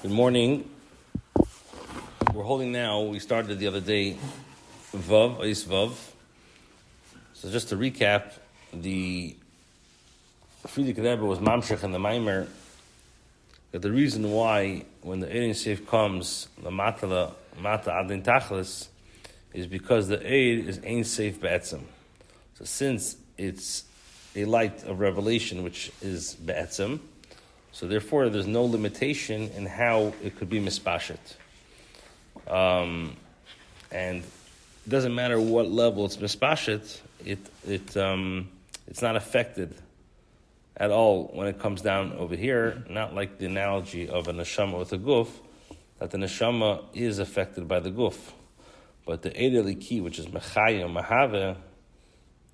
Good morning. We're holding now, we started the other day, Vav, Is Vav. So just to recap, the Friedrich Rebbe was Mamshech in the Maimer, that the reason why when the Ein Seif comes, the Mata Adin Tachlis, is because the Ein is Ein Seif Be'etzem. So since it's a light of revelation, which is Be'etzem, so therefore there's no limitation in how it could be mispashet. And it doesn't matter what level it's mispashet, it's not affected at all when it comes down over here, not like the analogy of a neshama with a guf, that the neshama is affected by the guf. But the Eid Eliki, which is Mechaya, Mahave,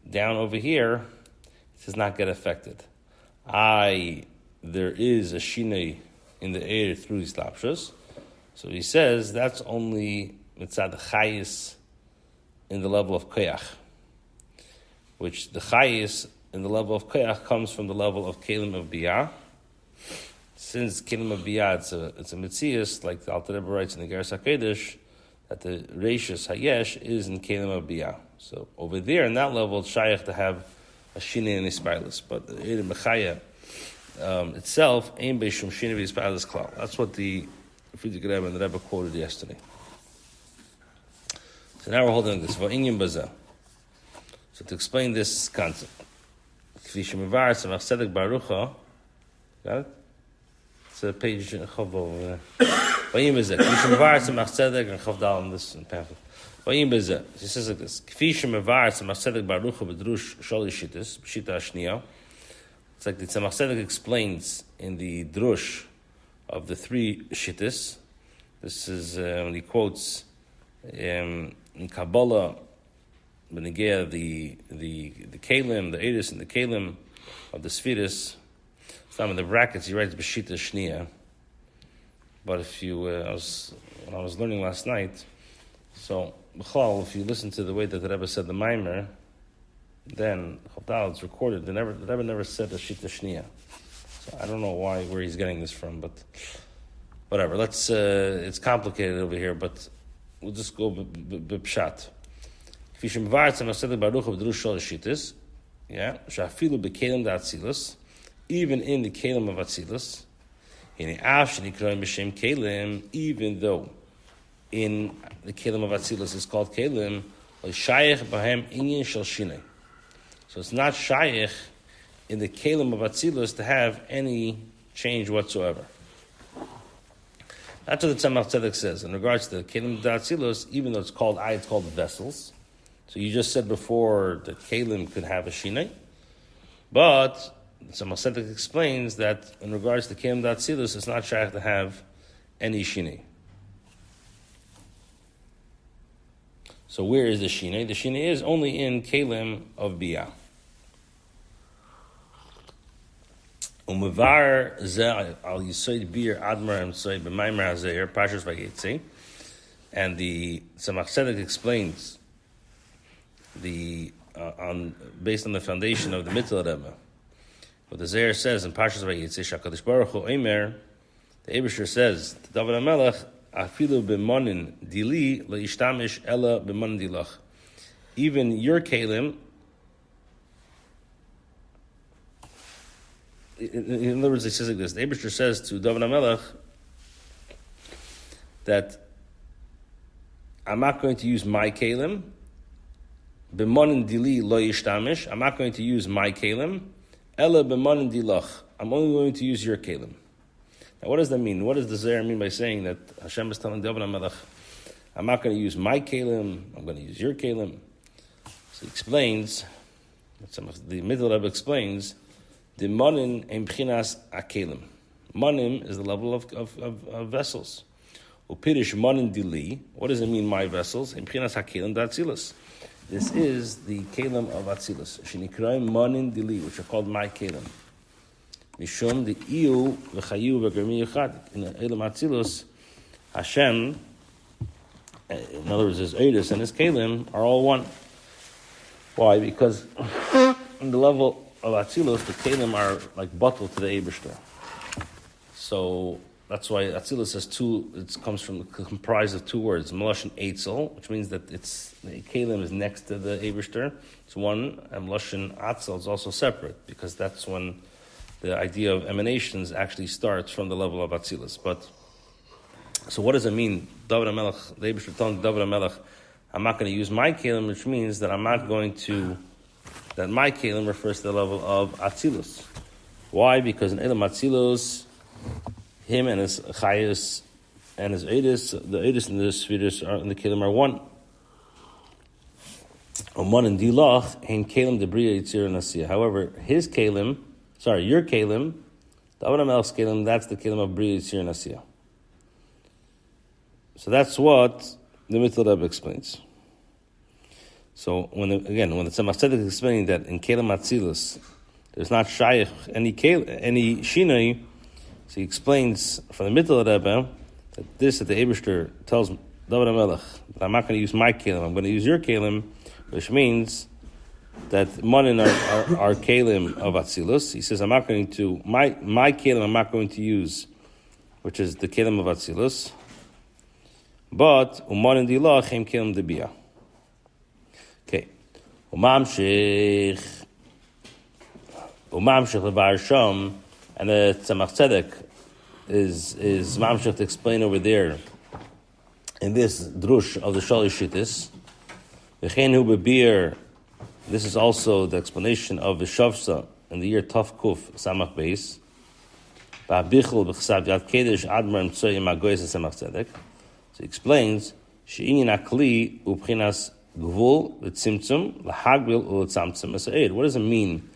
down over here, it does not get affected. There is a shinei in the air through these lapshas. So he says that's only mitzad the chayis in the level of koyach, which the chayis in the level of koyach comes from the level of kelim of biyah. Since kelim of biyah, it's a mitzias, like the Alter Rebbe writes in the Geras HaKodesh, that the reishis hayesh is in kelim of biyah. So over there, in that level, it's shaykh to have a shinei and ispailus, but the eir mechaya itself, aim beishum shinei v'ispailus klal. That's what the Friedrich Rebbe and the Rebbe quoted yesterday. So now we're holding this. Va'inyan bazeh. So to explain this concept, k'fi shemivar tzemach tzedek barucha, got it? It's a page chav over there. Va'inyan bazeh. K'fi shemivar tzemach tzedek and chav dal in this pamphlet. Va'inyan bazeh. He says like this: k'fi shemivar tzemach tzedek barucha b'drush sholi shittis b'shita ashniya. It's like the Tzemach Tzedek explains in the drush of the three shittis. This is when he quotes in Kabbalah, Benegea, the Kalim, the Eris and the Kalim of the Sfiris. Some in the brackets he writes B'shita Shniya. But if you, when I was learning last night, so B'chal, if you listen to the way that the Rebbe said the Maimer, then Chavdal, it's recorded. The Rebbe never said a Shita Shniya. So I don't know where he's getting this from, but whatever. Let's. It's complicated over here, but we'll just go b'pshat. K'fi shemvar tzemach tzedek baruch b'drush shol shitis. Yeah, shafilu b'kelim da'atzilus, even in the kelim of atzilus. In the av shenikroim b'shem kelim, even though in the kelim of atzilus is called kelim, l'shayich b'hem inyan shel shinei. So it's not shaykh in the kelim of Atzilus to have any change whatsoever. That's what the Tzemach Tzedek says. In regards to the kelim of Atzilus, even though it's called vessels. So you just said before that kelim could have a shinei. But the Tzemach Tzedek explains that in regards to the kelim of Atzilus, it's not shaykh to have any shinei. So where is the shinei? The shinei is only in kelim of biyah. Umevar zeh al yisoid bir admar emsoid b'maimer hazeir pashas vayetzi, and the Tzemach Tzedek explains based on the foundation of the Mittel Rebbe. What the Zeir says in Pashas Vayetzi, Shakadosh Baruch Hu Eimer, the Eibusher says to David HaMelech, afilu b'monin dili le'ishtamish ela b'monin dilach. Even your kelim, in other words, he says like this. The Eibusher says to David HaMelech that I'm not going to use my kelim. B'monin dili lo yishtamish. I'm not going to use my kelim. Ela b'monin dilach. I'm only going to use your kelim. Now, what does that mean? What does the Zohar mean by saying that Hashem is telling David HaMelech, I'm not going to use my kelim, I'm going to use your kelim? So he explains, the Middle Rebbe explains, the monin em b'chinas akelim. Monim is the level of vessels. Upirish monin dili. What does it mean, my vessels? Em b'chinas hakelim da'atzilus. This is the kelim of atzilus. Shenikraim monin dili, which are called my kelim. Mishum the iu v'chayu v'germi yuchad. In the elam atzilus, Hashem, in other words, his Eidus and his kelim are all one. Why? Because in the level of Atzilus, the Kelim are like bottled to the Eibishter. So That's why Atzilus has two. It comprised of two words, Meloshin Eitzel, which means that the Kelim is next to the Eberster. It's one, and Meloshin Atzel is also separate because that's when the idea of emanations actually starts from the level of Atzilus. But so, what does it mean? David HaMelech, the Eberster telling David HaMelech, I'm not going to use my Kelim, which means that I'm not going to. That my Kelim refers to the level of Atzilus. Why? Because in Elam Atzilus, him and his Chayus and his Eidus, the Eidus and the Svirus are in the Kelim are one. Oman and Dilach, Hein Kelim Debriya Yitzir Nasiya. However, your Kelim, the David HaMelech's Kelim, that's the Kelim of Briya Yitzir Nasiya. So that's what the Mittel Rebbe explains. So when the Tzemach Tzedek is explaining that in Kelim Atzilus, there's not Shaykh any Shinoi, so he explains from the Mittel Rebbe that the Eberster tells David HaMelech that I'm not going to use my Kelim, I'm going to use your Kelim, which means that Manin are Kelim of Atzilus. He says I'm not going to my Kelim I'm not going to use, which is the Kelim of Atzilus, but Manin Dilach Hem Kelim Debiyah. Okay, Umamshich Levar Sham. And the Tzemach Tzedek is mamshech to explain over there in this drush of the Shalish Shittis. V'chein hu bebir. This is also the explanation of the Shavsa in the year Tov Kuf Samach Beis. Ba'bichul b'chsav Yad Kedesh Admar Mtsoy Magoyes Tzemach Tzedek. So he explains she'inyan akli u'pchinas gvul v'tzimtzum l'hagbil u'tzamtzum esa'ed. What does it mean?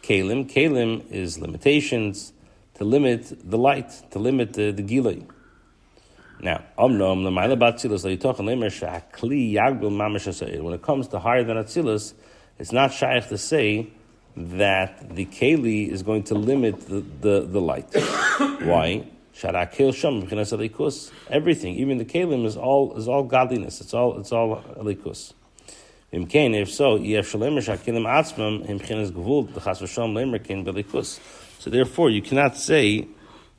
Kalim is limitations, to limit the light, to limit the gilui. Now, when it comes to higher than Atzilus, it's not shaykh to say that the Keli is going to limit the light. Why? Everything, even the Kalim is all godliness. It's all elikus. If so, so therefore you cannot say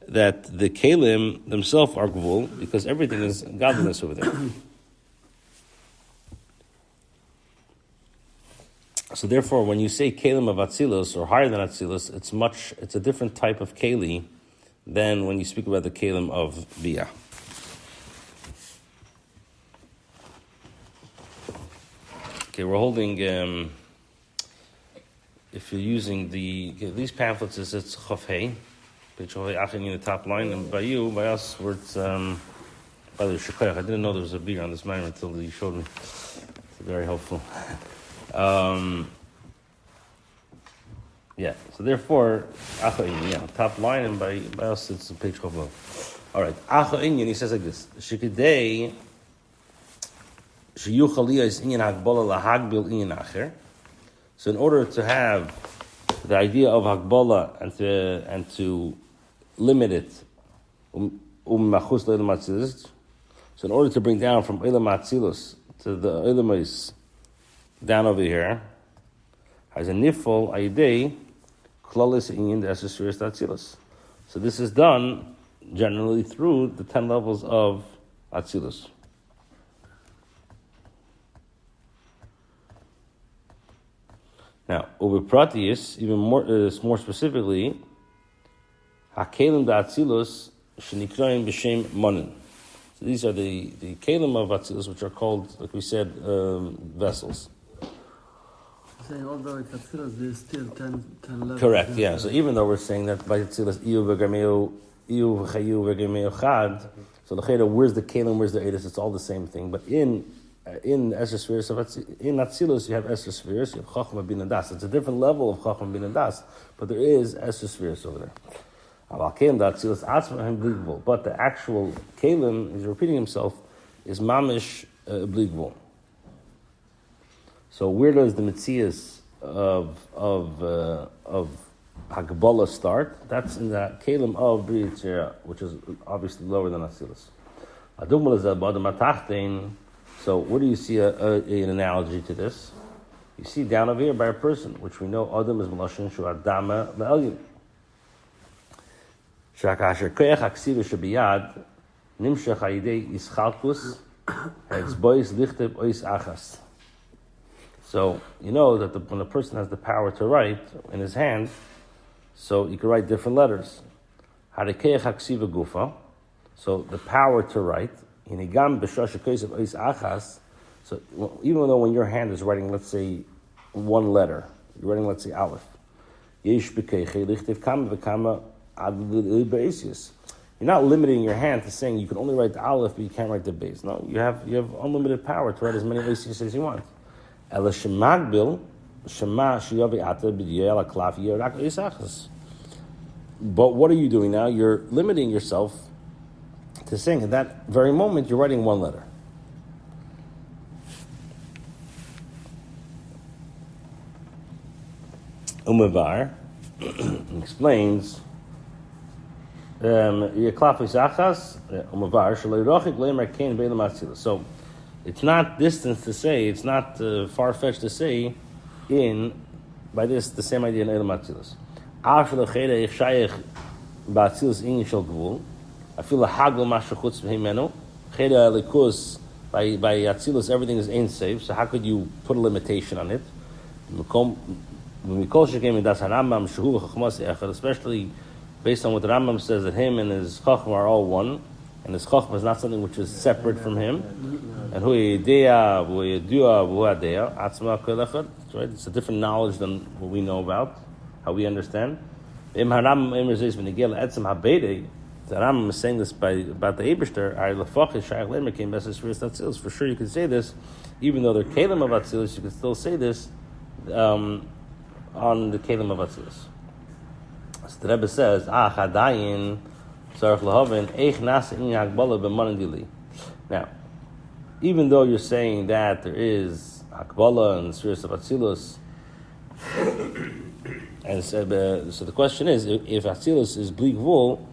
that the Kelim themselves are gvul, because everything is godliness over there. So therefore, when you say Kelim of Atzilus or higher than Atzilus, it's a different type of Keli than when you speak about the Kelim of Biyah. Okay, we're holding, if you're using these pamphlets, it's Chofhei, page Chofhei Achin in the top line, and by us, it's, by the Shekayach. I didn't know there was a beer on this matter until he showed me. It's very helpful. So therefore, Achin, top line, and by us, it's page Chofhei. All right, Achin, he says like this, Shekidei, so in order to have the idea of Hakbala and to limit it, so in order to bring down from Elam Atzilus to the Elamais down over here, has a nifol ayidei klalis inyan the Esesfiris Atzilus. So this is done generally through the 10 levels of Atzilus. Now, Ubepratius, even more specifically, Hakelim da'atzilus shenikroim b'shem monin. So these are the kelim of Atzilus, which are called, like we said, vessels. Saying although it's Atzilus, there's still 10 levels. Correct, yeah. So even though we're saying that by Atzilus, Iyu v'gameu chad, so the where's the kelim, where's the edus, it's all the same thing. But in Esher Spheres of Atzilus, you have Esher Spheres, you have Chachma Bin and Das. It's a different level of Chachma Bin and Das, but there is Esher Spheres over there. But the actual Kalim, he's repeating himself, is Mamish Bligvul. So where does the Metzias of Hakbala start? That's in the Kalim of Bri Yitzira, which is obviously lower than Atzilus. So where do you see an analogy to this? You see down over here by a person, which we know Adam is Meloshin Shu Adama Le'elyin. Shakasher koyach haksiva shebiyad nimshach hayidei ischalkus hezbois lichtev ois achas. So you know that when a person has the power to write in his hand, so you can write different letters. Harikeach haksiva gufa. So the power to write. Inigam b'shosh koysev ois achas. So even though when your hand is writing, let's say, one letter, you're writing, let's say, aleph. Yesh b'keiche lichtev kama v'kama ad l'beisius. You're not limiting your hand to saying you can only write the aleph, but you can't write the base. No, you have unlimited power to write as many beisius as you want. Ela shemagbil shema shiyavi ata b'yel aklaf yerak ois achas. But what are you doing now? You're limiting yourself to saying at that very moment you're writing one letter. Umavar explains so it's not distance to say, it's not far-fetched to say by this the same idea in Eilam Atzilus. By Atzilus everything is ain't safe, so how could you put a limitation on it? Especially based on what the Rambam says that him and his Chachma are all one, and his Chachma is not something which is separate from him. And right? It's a different knowledge than what we know about, how we understand. The Rambam is saying this about the Eibishter. For sure you can say this, even though they're Kelim of Atzilus, you can still say this on the Kelim of Atzilus. So the Rebbe says, Chadayin Tzarech Lahavin Eich Nasa In Hakbala B'Manan Dili. Now, even though you're saying that there is Hakbala and Sfiras of Atzilus, and so the question is, if Atzilus is bleak wool,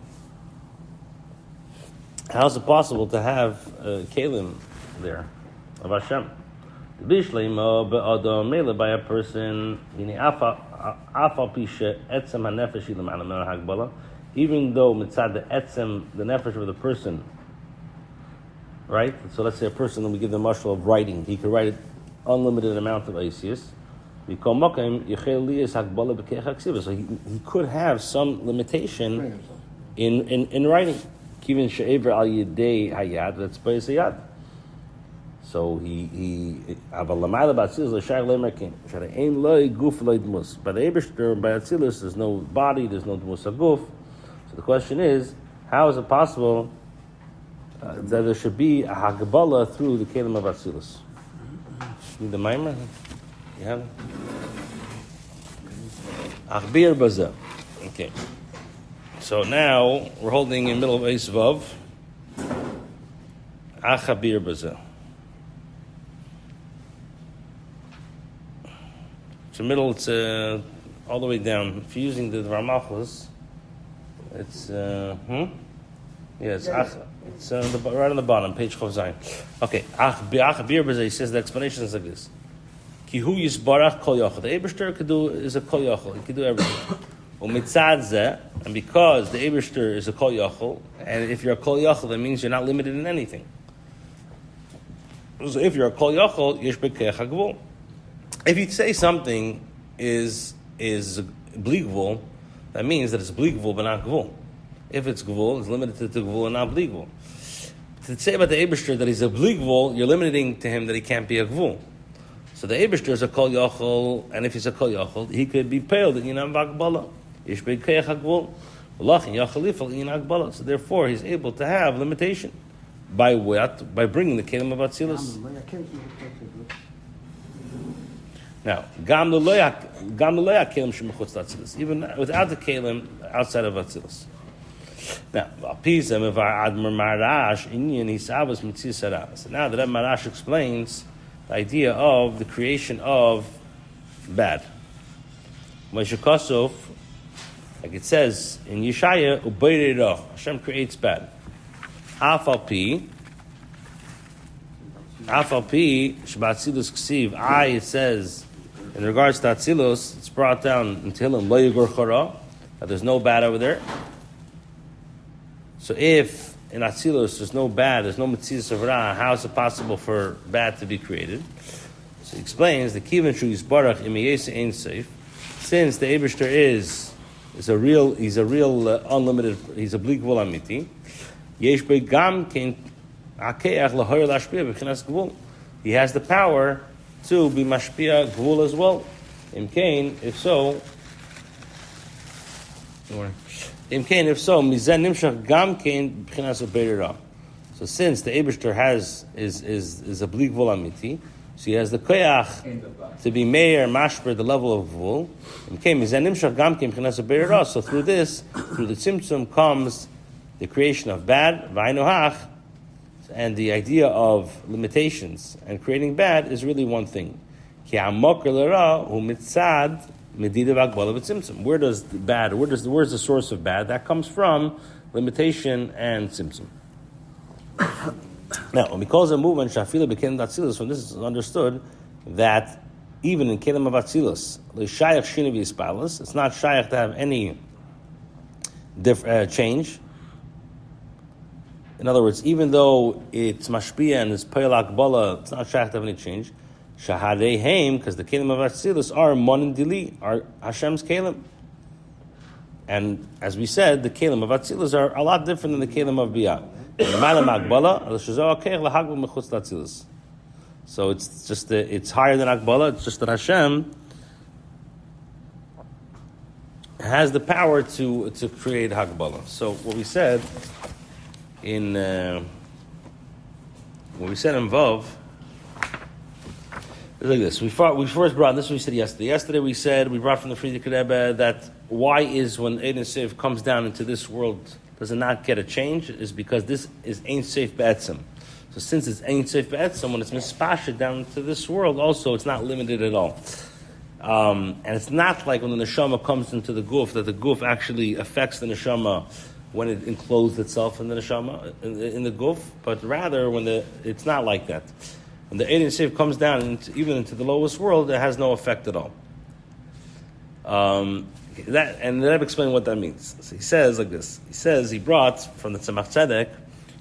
how is it possible to have Kelim there of Hashem? Rabbi Shloimy Greenwald by a person, even though mitzad the etzem, the nefesh of the person, right? So let's say a person, we give the mashal of writing, he could write an unlimited amount of aisius. So he could have some limitation in writing. Kivin she'ever al yedei hayad, that's by hayad. So by the Eibishter, by Atzilus, there's no body, there's no dmus haguf. So the question is, how is it possible that there should be a hagbala through the kelim of Atzilus? Need the maamer? You have it? Achbir Baza. Okay. So now we're holding in the middle of Eis Vav. Achabir Baza. It's the middle, it's all the way down. If you're using the Ramachos, it's, it's right on the bottom, page Chav Zayin. Okay, Achabir Baza, he says the explanation is like this. Kihu Yisbarach Kol Yochel. The Eibishter is a Kol Yochel. He can do everything. And because the Eibishter is a Kol Yochel, and if you're a Kol Yochel, that means you're not limited in anything. So if you're a Kol Yochel, Yesh B'Keach HaGvul. If you say something is Bligvul, that means that it's Bligvul but not Gvul. If it's Gvul, it's limited to Gvul and not Bligvul. To say about the Eibishter that he's a Bligvul, you're limiting to him that he can't be a Gvul. So the Eibishter is a Kol Yochel, and if he's a Kol Yochel, he could be paled in Yinam V'Akbala. Yishbei Keach HaGvul. L'lachin Yachalifal Yinam Akbala. So therefore, he's able to have limitation. By what? By bringing the Kelim of Atzilus. Now, Gam L'Loya Kelim Shemachutz Atzilus. Even without the Kelim outside of Atzilus. Now, so now the Rebbe Marash explains the idea of the creation of bad. Moshe Kosov, like it says in Yeshaya, Ubeirira, Hashem creates bad. Afal Pi, Shba'atzilus Ksiv, it says, in regards to Atzilus, it's brought down in Tehillim, Lo Yigur Chara, that there's no bad over there. So if in Atzilus there's no bad, there's no Metzias of Ra, how is it possible for bad to be created? So he explains the Kivan Shu Yisbarach Imiyesa Ein Seif, since the Eibishter is a real unlimited, he's a bli gvul amiti. Yesh bei gam kein hakeach lahoyer lashpia b'chinas gvul. He has the power to be mashpia gvul as well. If so, mizen nimshach gam kein b'chinas beirah. So since the Eibishter is a bli gvul amiti, so he has the koyach to be meir mashper the level of gvul. So through this, through the tzimtzum comes the creation of bad, v'aynohach, and the idea of limitations and creating bad is really one thing. Where does the bad? Where's the source of bad? That comes from limitation and tzimtzum. Now, when we call a movement shafila became datzilus, from this is understood that even in kelim of atzilus, l'shayach shinav yispalas, it's not shayach to have any change. In other words, even though it's mashpia and it's payal akbala, it's not shayach to have any change. Shahadei heim, because the kelim of atzilus are monin dili, are Hashem's kelim. And as we said, the kelim of atzilus are a lot different than the kelim of biyah. So it's just it's higher than Akbala. It's just that Hashem has the power to create Hakbala. So what we said in Vav is like this. We first brought this. We said yesterday. Yesterday we said we brought from the Friedrich Rebbe that why is when Ein Seif comes down into this world, does it not get a change? Is because this is Ein Seif Be'etzim. So since it's Ein Seif Be'etzim, when it's mispashed down to this world, also it's not limited at all. And it's not like when the neshama comes into the guf, that the guf actually affects the neshama when it encloses itself in the neshama, in the guf, but rather it's not like that. When the Ein Seif comes down, even into the lowest world, it has no effect at all. And let me explain what that means. So he says like this. He says he brought from the Tzemach Tzedek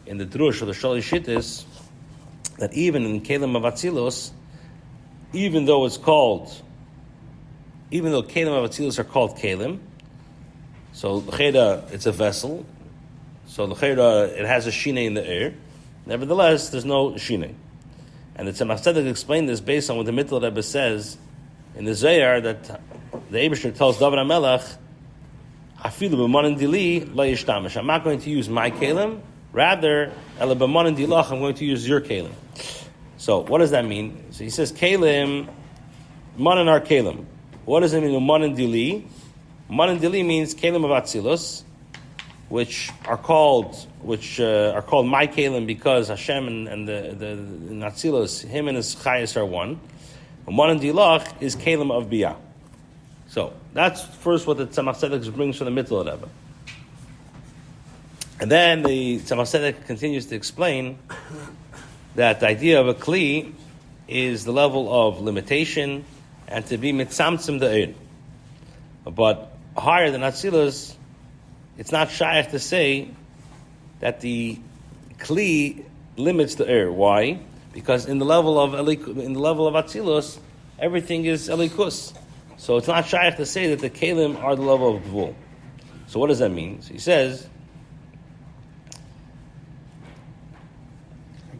in the Drush of the Shali Shittis that even in Kelim of Atzilus, even though Kelim of Atzilus are called Kelim, so l'cheda it's a vessel, so l'cheda it has a shine in the air. Nevertheless, there's no shine. And the Tzemach Tzedek explained this based on what the Mittel Rebbe says in the Zohar that the Eibishter tells David HaMelech, "Afilu b'manan dili lo yishtamish." I'm not going to use my kelim, rather, "Ela b'manan dilach," I'm going to use your kelim. So, what does that mean? So he says, "Kelim, manan are kelim." What does it mean? Manan dili. Manan dili means kelim of Atzilus, which are called my kelim because Hashem and the Atzilus, him and his chayas are one. Manan dilach is kelim of biyah. So that's first what the Tzemach Tzedek brings from the Mittel Rebbe. And then the Tzemach Tzedek continues to explain that the idea of a kli is the level of limitation and to be mitzamtzim da'ir. But higher than Atzilus, it's not shayach to say that the kli limits the air. Why? Because in the level of Atzilus, everything is elikus. So it's not shaykh to say that the kelim are the level of gvul. So what does that mean? So he says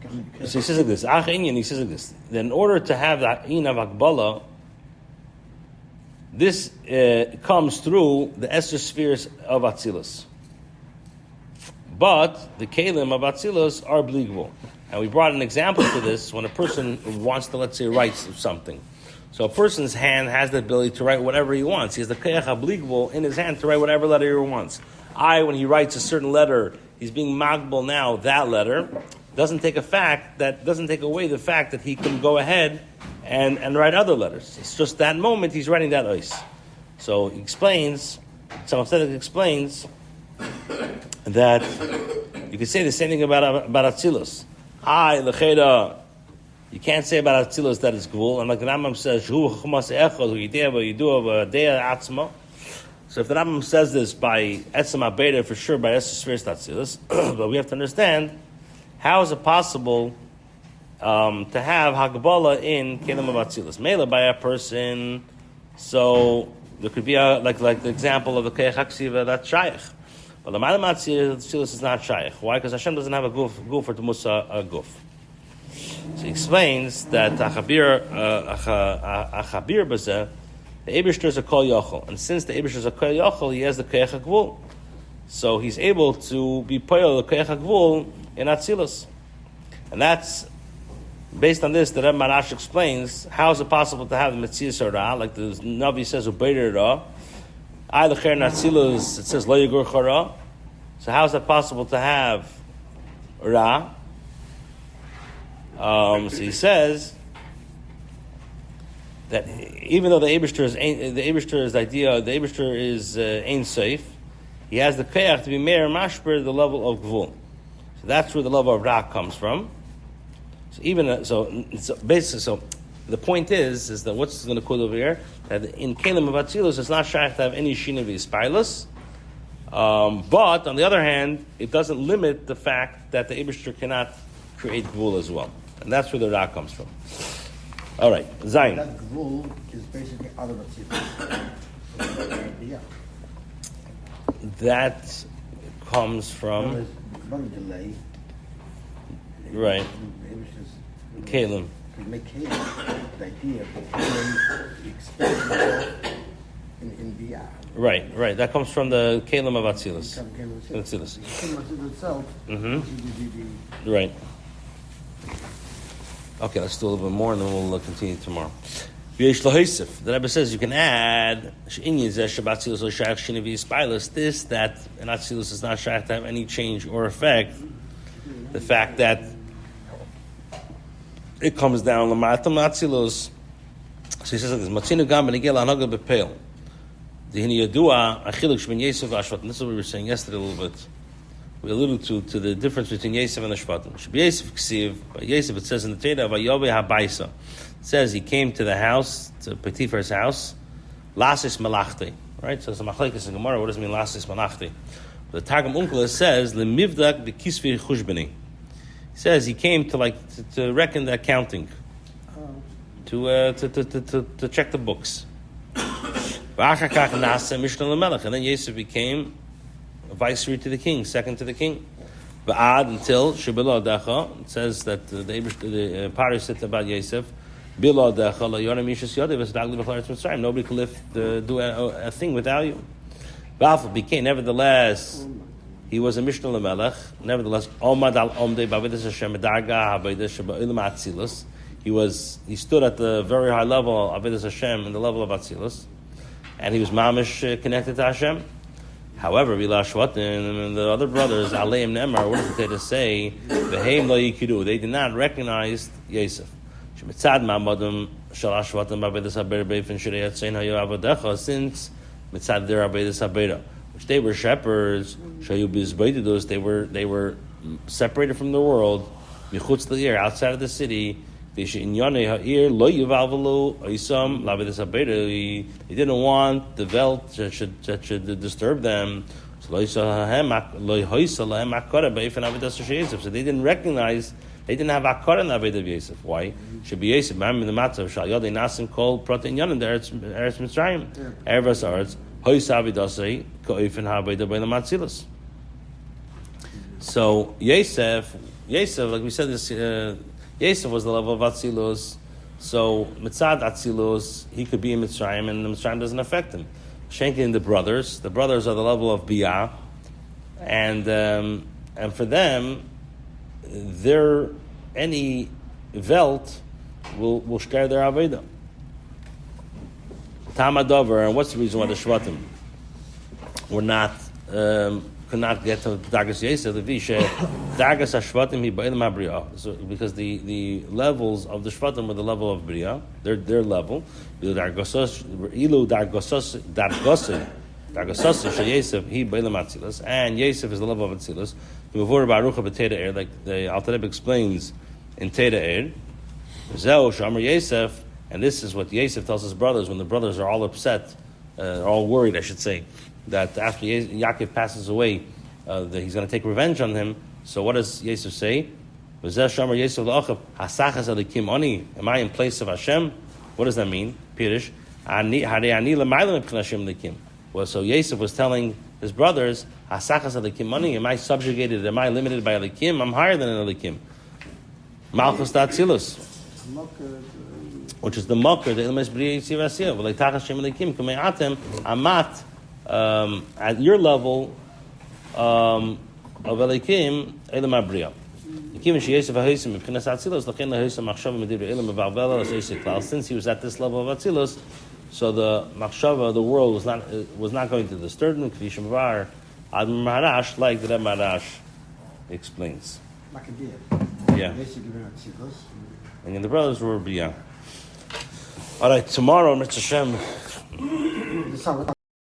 like this. Ach inyan, he says like this. That in order to have that in of akbala, this comes through the Esther spheres of Atzilus. But the kelim of Atzilus are bli gvul. And we brought an example to this when a person wants to, let's say, write something. So a person's hand has the ability to write whatever he wants. He has the koyach habli gvul in his hand to write whatever letter he wants. When he writes a certain letter, he's being magbal now, that letter, doesn't take away the fact that he can go ahead and write other letters. It's just that moment he's writing that ice. So he explains, Tzemach Tzedek explains that you can say the same thing about Atzilus. L'cheda, you can't say about Atzilus that it's gvul. And like the Rambam says, So if the Rambam says this by Etzem HaBeida, for sure by Esser Sfiris Tatzilus, but we have to understand, how is it possible to have Hagbala in Kelim of Atzilus? Mela by a person, so there could be like the example of the Keich HaKsiva, that's Shaykh. But the Malam Atzilus is not Shaykh. Why? Because Hashem doesn't have a guf for Musa a guf. So he explains that Achabir Bazeh, the Eibishter is a Kol Yochel. And since the Eibishter is a Kol Yochel, he has the Keich HaGvul. So he's able to be Poyel the Keich HaGvul in Atzilus. And that's, based on this, the Rebbe Marash explains, how is it possible to have the Metzias Ra, like the Navi says, Ubeider Ra, I Lecher Atzilus, it says Lo Yigur Chara. So how is that possible to have Ra? So he says that even though the Eibishter is Ein Seif, he has the Keach to be Meir Mashper, the level of Gvul. So that's where the level of Ra comes from. So basically, the point is that what's going to quote over here, that in Kelim of Atzilus, it's not shaykh to have any Shina V'Yispilus, but on the other hand, it doesn't limit the fact that the Eibishter cannot create Gvul as well. And that's where the Ra comes from. All right, Zayin. That Gvul is basically out of Atzilus. Yeah. That comes from... One delay. Right. Kalim. To make Kalim, the idea of Kalim expansion in Biyah. Right. That comes from the Kalim of Atzilus. Atzilus itself. Mm-hmm. Right. Okay, let's do a little bit more, and then we'll continue tomorrow. The Rebbe says you can add this that in Atzilus is not shaykh to have any change or effect. The fact that it comes down l'matam Atzilus. So he says like this: Matzinu gam benigel anagel bepel. Dihini yadua achiluk shben Yosef v'Ashvat. And this is what we were saying yesterday a little bit. We alluded to the difference between Yosef and the Shvatim. Should be Yosef ksiv. By Yosef it says in the Torah vayobe habayisa. It says he came to the house, to Petifer's house, lasis malachti. Right? So it's a machlekes in Gemara. What does it mean lasis malachti? The Targum Unkla says lemivdak b'kisvi chushbeni. He says he came to reckon the accounting, to check the books. And then Yosef became a viceroy to the king, second to the king. Until Shibilo Decha, it says that the Pari said about Yosef, Bilo Decha, nobody can do a thing without you. Became, nevertheless, he was a Mishnah Lamelech. Nevertheless, he stood at the very high level of Avodas Hashem in the level of Atzilus, and he was mamish connected to Hashem. However, Vilashvatim and the other brothers, Aleim Nemar, what does the Torah say? V'heim lo yikiru. They did not recognize Yosef. Shemitzad ma'amadim shalashvatim b'avedas habeira beifin shirei yatzein hayu avodecha, since mitzad their avedas habeira, which they were shepherds, shayu bizbeididos, they were separated from the world, michutz l'ir, outside of the city. They didn't want the veld that should disturb them. So they didn't recognize, they didn't have akar in the Aved of Yosef. Why? Should be Yosef. I'm in the matzah. Shal yodei nasim kol protein yonim the Eretz Mitzrayim. Eretz Arts. Hoysa avidasei koifen haaved by the matzilas. So Yosef, like we said, this Yosef was the level of Atzilus. So Mitzad Atzilus, he could be in Mitzrayim, and the Mitzrayim doesn't affect him. Shenkin, the brothers are the level of Biyah, and for them, any Velt will share their Aveda. Tamadover, and what's the reason why the Shvatim could not get to Dagas Yosef? The Visha Dagas Hashvatim Hi Ba'elam HaBriah. So because the levels of the Shvatim were the level of Briah, their level. Ilu Dargosos Yosef Hi Ba'elam Atzilus, and Yosef is the level of Atzilus. The Mavur Barucha B'Teda Er, like the Alter Rebbe explains in Teda Er, Zeu Shamar Yosef, and this is what Yosef tells his brothers when the brothers are all upset are all worried, I should say, that after Yaakov passes away, that he's going to take revenge on him. So what does Yosef say? Am I in place of Hashem? What does that mean? Pirish. Well, so Yosef was telling his brothers, am I subjugated? Am I limited by Elikim? I'm higher than an Elikim. Malchus Datzilus, which is the Mokher, the Ilmes B'riyah Yitziv Asiyah. V'leitach Hashem Elikim Kamei Atem Amat, at your level of Elikim Elam Abriyah. Since he was at this level of Atzilus, so the machshava, the world was not going to disturb him. Like the Rebbe Marash explains. Yeah. And the brothers were beyond. All right, tomorrow, Mr. Shem.